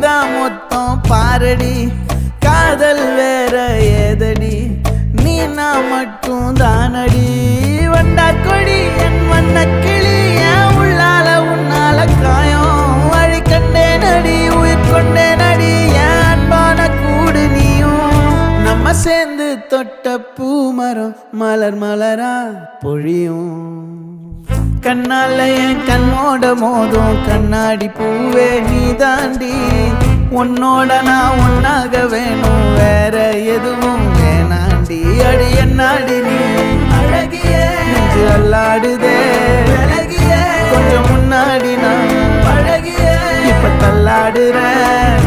நீதான் மொத்தம் பாரடி காதல் வேற ஏதடி நீ நான் மட்டும் தானடி வண்டா கொடி என் வண்ண கிளி என் உள்ளால உன்னால காயம் வழி கண்டே நடி உயிர் கொண்டே நடி என் அன்பான கூடு நீயும் நம்ம சேர்ந்து தொட்ட பூமரம் மலர் மலரா பொழியும் கண்ணால என் கண்ணோட மோதும் கண்ணாடி பூவே நீ தாண்டி உன்னோட நான் ஒன்னாக வேணும் வேற எதுவும் வேணாண்டி அடி என்னாடி நீ அழகிய நெஞ்சு அல்லாடுதே அழகிய கொஞ்சம் முன்னாடி நான் பழகிய இப்ப தள்ளாடுறேன்